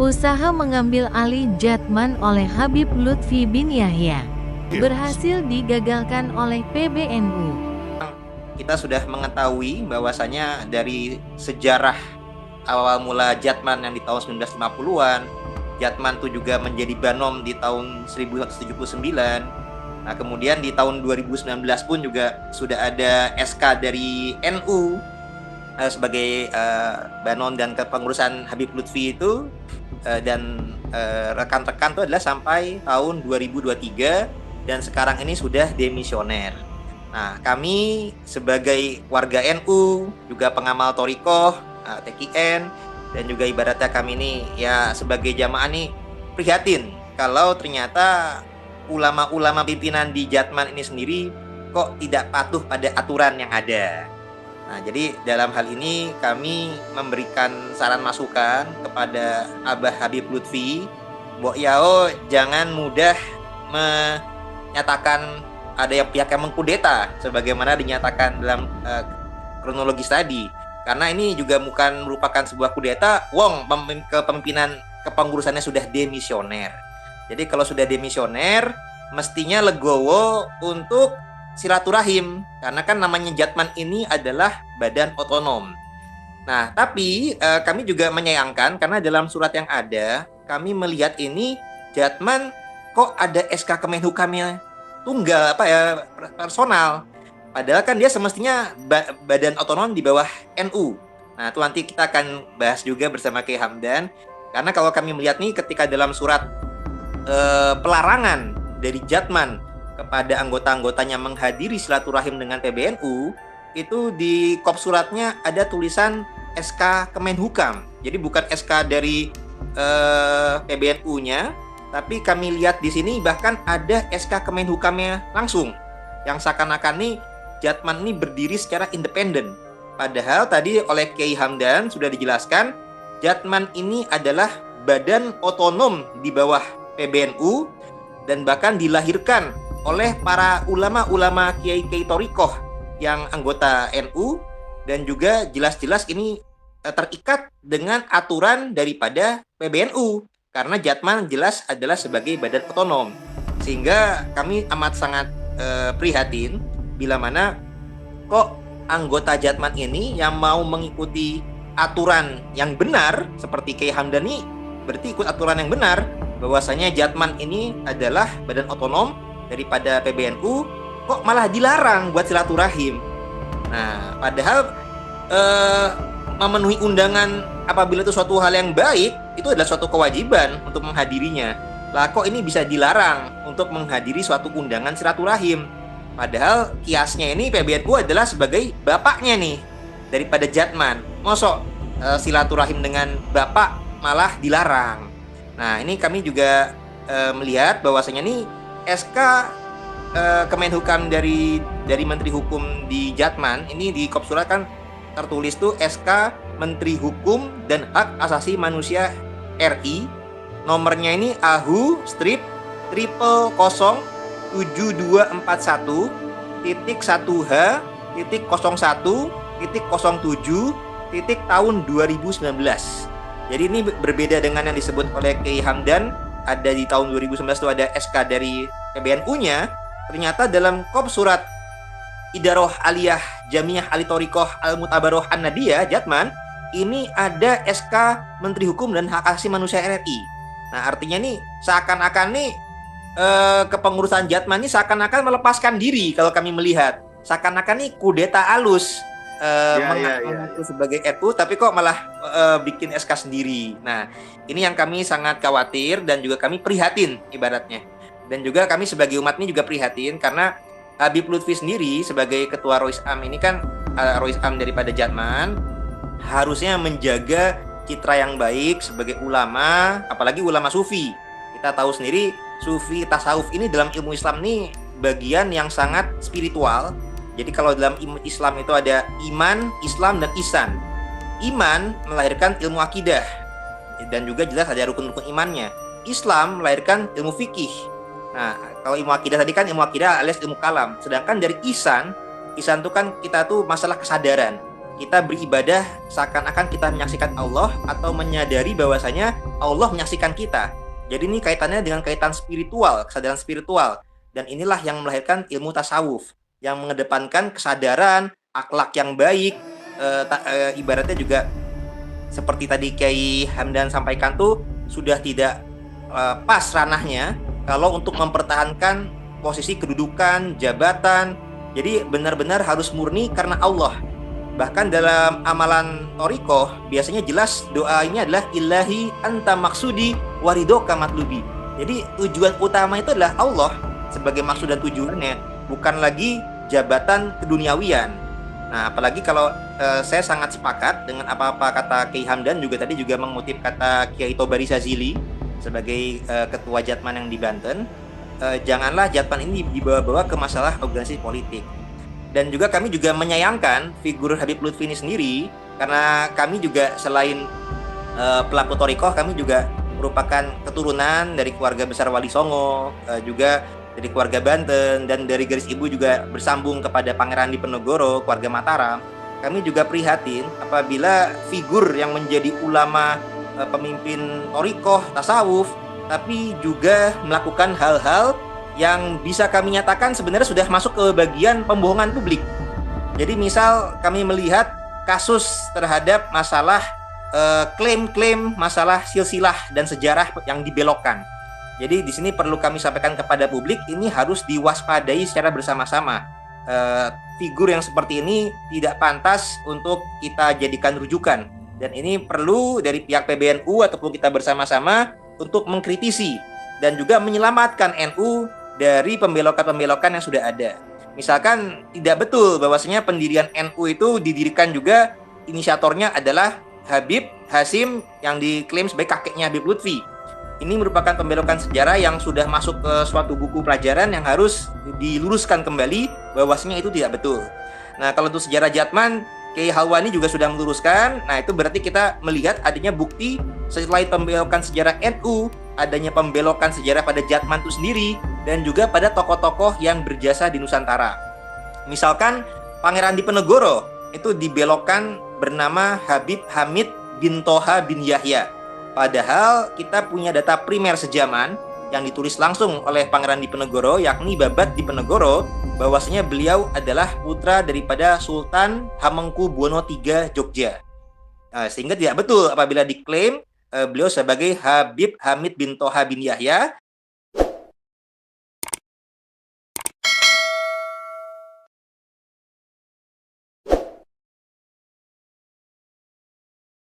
Usaha mengambil alih Jatman oleh Habib Lutfi bin Yahya berhasil digagalkan oleh PBNU. Kita sudah mengetahui bahwasanya dari sejarah awal mula Jatman yang di tahun 1950-an, Jatman itu juga menjadi Banom di tahun 1979. Nah, kemudian di tahun 2019 pun juga sudah ada SK dari NU sebagai Banom dan kepengurusan Habib Lutfi itu dan rekan-rekan itu adalah sampai tahun 2023 dan sekarang ini sudah demisioner. Nah, kami sebagai warga NU, juga pengamal Thorikoh, TKN, dan juga ibaratnya kami ini ya sebagai jamaah nih prihatin kalau ternyata ulama-ulama pimpinan di Jatman ini sendiri kok tidak patuh pada aturan yang ada. Nah, jadi dalam hal ini kami memberikan saran masukan kepada Abah Habib Lutfi, Mbok Yao jangan mudah menyatakan ada yang pihak yang mengkudeta sebagaimana dinyatakan dalam kronologis tadi. Karena ini juga bukan merupakan sebuah kudeta, wong kepemimpinan kepengurusannya sudah demisioner. Jadi kalau sudah demisioner, mestinya legowo untuk silaturahim, karena kan namanya Jatman ini adalah badan otonom. Nah, tapi kami juga menyayangkan karena dalam surat yang ada, kami melihat ini Jatman kok ada SK Kemenhukamnya tunggal personal. Padahal kan dia semestinya badan otonom di bawah NU. Nah, itu nanti kita akan bahas juga bersama Kiai Hamdan. Karena kalau kami melihat nih ketika dalam surat pelarangan dari Jatman kepada anggota-anggotanya menghadiri silaturahim dengan PBNU, itu di kop suratnya ada tulisan SK Kemenhukam. Jadi bukan SK dari PBNU-nya, tapi kami lihat di sini bahkan ada SK Kemenhukamnya langsung. Yang seakan-akan nih Jatman ini berdiri secara independen. Padahal tadi oleh Kiai Hamdan sudah dijelaskan, Jatman ini adalah badan otonom di bawah PBNU dan bahkan dilahirkan oleh para ulama-ulama kiai-kiai Thorikoh yang anggota NU dan juga jelas-jelas ini terikat dengan aturan daripada PBNU karena Jatman jelas adalah sebagai badan otonom. Sehingga kami amat sangat prihatin bila mana kok anggota Jatman ini yang mau mengikuti aturan yang benar seperti Kiai Hamdani berarti ikut aturan yang benar bahwasanya Jatman ini adalah badan otonom daripada PBNU, kok malah dilarang buat silaturahim. Nah, padahal memenuhi undangan apabila itu suatu hal yang baik itu adalah suatu kewajiban untuk menghadirinya. Lah kok ini bisa dilarang untuk menghadiri suatu undangan silaturahim? Padahal kiasnya ini PBNU adalah sebagai bapaknya nih daripada Jatman. Mosok silaturahim dengan bapak malah dilarang. Nah, ini kami juga melihat bahwasanya nih SK Kemenhukam dari Menteri Hukum di Jatman ini di kop surat kan tertulis tuh SK Menteri Hukum dan Hak Asasi Manusia RI. Nomornya ini AHU strip 0000001H.01.07 tahun 2019. Jadi ini berbeda dengan yang disebut oleh Kiai Hamdan, ada di tahun 2019 itu ada SK dari PBNU-nya. Ternyata dalam kop surat Idaroh Aliyah Jamiah Ali Thorikoh Al-Mutabaroh An-Nadiyah Jatman, ini ada SK Menteri Hukum dan Hak Asasi Manusia RI. Nah, artinya nih seakan-akan nih kepengurusan Jatman ini seakan-akan melepaskan diri kalau kami melihat. Seakan-akan nih kudeta alus mengaku sebagai NU tapi kok malah bikin SK sendiri. Nah, ini yang kami sangat khawatir dan juga kami prihatin ibaratnya. Dan juga kami sebagai umat ini juga prihatin karena Habib Lutfi sendiri sebagai ketua Rois-Am ini kan Rois-Am daripada Jatman harusnya menjaga citra yang baik sebagai ulama, apalagi ulama sufi. Kita tahu sendiri sufi tasawuf ini dalam ilmu Islam ini bagian yang sangat spiritual. Jadi kalau dalam ilmu Islam itu ada iman, Islam, dan ihsan. Iman melahirkan ilmu akidah dan juga jelas ada rukun-rukun imannya. Islam melahirkan ilmu fikih. Nah, kalau ilmu akidah tadi kan ilmu akidah alias ilmu kalam. Sedangkan dari ihsan itu kan kita tuh masalah kesadaran. kita beribadah seakan-akan kita menyaksikan Allah atau menyadari bahwasanya Allah menyaksikan kita. Jadi ini kaitannya dengan kaitan spiritual, kesadaran spiritual. Dan inilah yang melahirkan ilmu tasawuf yang mengedepankan kesadaran, akhlak yang baik, ibaratnya juga seperti tadi Kiai Hamdan sampaikan tuh sudah tidak pas ranahnya kalau untuk mempertahankan posisi kedudukan, jabatan. Jadi benar-benar harus murni karena Allah. Bahkan dalam amalan Thariqah biasanya jelas doa ini adalah ilahi anta maksudi waridoka matlubi. Jadi tujuan utama itu adalah Allah sebagai maksud dan tujuannya, bukan lagi jabatan keduniawian. Nah, apalagi kalau saya sangat sepakat dengan apa-apa kata Kiai Hamdan juga tadi juga mengutip kata Kiai Tobari Sazili sebagai ketua Jatman yang di Banten. Janganlah Jatman ini dibawa-bawa ke masalah organisasi politik. Dan juga kami juga menyayangkan figur Habib Lutfi ini sendiri, karena kami juga selain pelaku Thariqah, kami juga merupakan keturunan dari keluarga besar Wali Songo, juga dari keluarga Banten, dan dari garis ibu juga bersambung kepada Pangeran Diponegoro, keluarga Mataram. Kami juga prihatin apabila figur yang menjadi ulama, pemimpin Thariqah, tasawuf, tapi juga melakukan hal-hal yang bisa kami nyatakan sebenarnya sudah masuk ke bagian pembohongan publik. Jadi misal kami melihat kasus terhadap masalah klaim-klaim masalah silsilah dan sejarah yang dibelokkan. Jadi di sini perlu kami sampaikan kepada publik, ini harus diwaspadai secara bersama-sama. Figur yang seperti ini tidak pantas untuk kita jadikan rujukan. Dan ini perlu dari pihak PBNU ataupun kita bersama-sama untuk mengkritisi dan juga menyelamatkan NU dari pembelokan-pembelokan yang sudah ada. Misalkan tidak betul bahwasanya pendirian NU itu didirikan juga inisiatornya adalah Habib Hasim yang diklaim sebagai kakeknya Habib Lutfi. Ini merupakan pembelokan sejarah yang sudah masuk ke suatu buku pelajaran yang harus diluruskan kembali bahwasanya itu tidak betul. Nah, kalau untuk sejarah Jatman, Kiai Halwani juga sudah meluruskan. Nah, itu berarti kita melihat adanya bukti selain pembelokan sejarah NU, adanya pembelokan sejarah pada Jatman itu sendiri, dan juga pada tokoh-tokoh yang berjasa di Nusantara. Misalkan Pangeran Diponegoro itu dibelokkan bernama Habib Hamid bin Toha bin Yahya. Padahal kita punya data primer sejaman yang ditulis langsung oleh Pangeran Diponegoro, yakni Babat Diponegoro, bahwasanya beliau adalah putra daripada Sultan Hamengkubuwono III Jogja. Sehingga tidak betul apabila diklaim beliau sebagai Habib Hamid bin Toha bin Yahya,